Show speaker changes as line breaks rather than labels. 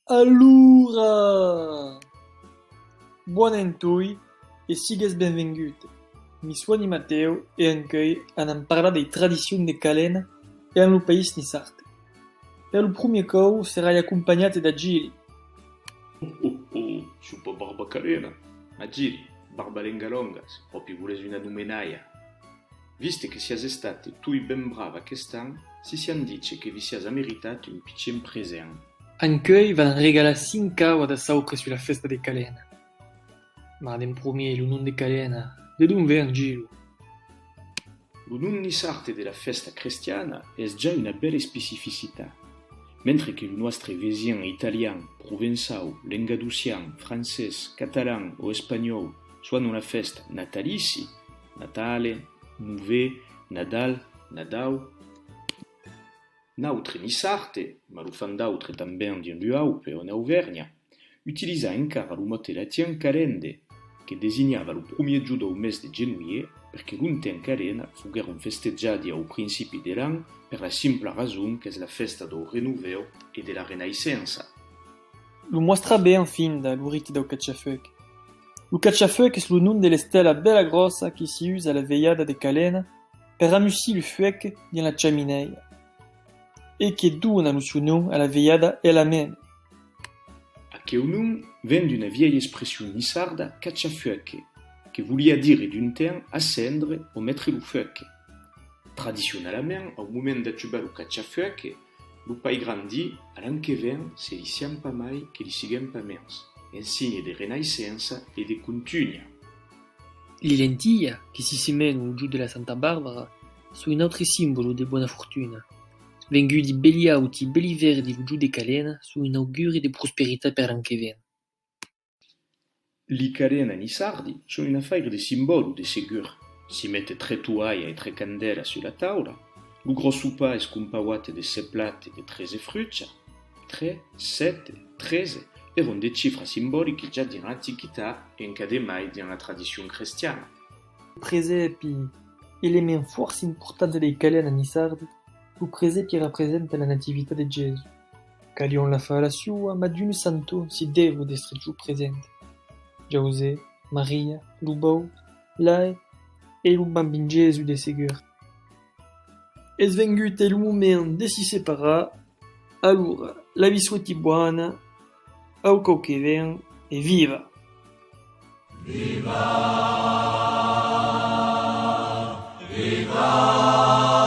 Allora, buon entui e sigues benvengut. Mi sono Matteo e anche an parlar de tradizioni de Calen e an lo país Nissarte. Per lo primo cou sarai accompagnate da Gili.
Chupa barba calena. Ma giri, barba lenga longa, se proprio volessi una numenaia. Viste che siate state tu ben brava che stan, si dice che vi siate meritato un piccolo presente.
Anche van regalar 5 cau da saucre sulla festa de Calen. Ma den premier lo non de Calen, de dun ven Gilo.
L'unun Nissarte della festa cristiana è già una bella specificità, mentre che il nostro vesino italiano, provenzao, lengadusian, francese, catalan o spagnolo sono una festa natalici, Natale, Nouvé, Nadal, Nadau. Notre Nissarte, ma lo fan d'autre tambien di l'Uaupe o in Auvergne, utilisa encara lo mote latien calende, che designava lo primo giorno del mese di gennaio perché l'unten calena furono festeggiati al principio dell'anno per la simple ragione che è la festa del Renuveo e della Renaissenza.
Lo mostra ben fin da l'uriti do cacciafuec. Lo cacciafuec è lo nom delle stella bella grossa che si usa alla veiada de Calen per ammucir le fuec nella chamineia e che dona lo suo nome alla veiada e alla meme.
A che un nome viene d'una vieille espressione nissarda cacciafuec, che volia dire d'un temps accendere o mettere lo fuoco. Tradizionalmente, al momento di ciubare lo cacciafuoco, lo pai grandi, all'anche ven, se li siamo pas mai che li siguen pas mens, in segno di renaissenza e di continuità.
Le lentiglie, che si semenano giù della Santa Barbara, sono un altro simbolo di buona fortuna. Venguti belli auti, belli verdi giù de Calen, sono un augurio di prosperità per l'anche ven.
Li calena nissardi sono una faira di simbolo di sicuro. Si mette 3 toaie e 3 candela sulla tavola, lo grosso pa è scompauato di 6 plati e 13 frutte, 3, 7, 13, erano delle cifre simboliche già dell'antichità e anche mai nella tradizione cristiana.
Il presepi, elemento forse importante dei Calen a Nissardi, il presepi rappresenta la natività di Gesù. Calion la fa la sua, ma di un santo si deve essere giù presente. José, Maria, Lubau, lei e il bambino Gesù de Segur. E svengut il momento di si separare, allora la vi souhaiti buona, au cau che ven, e viva!
Viva! Viva!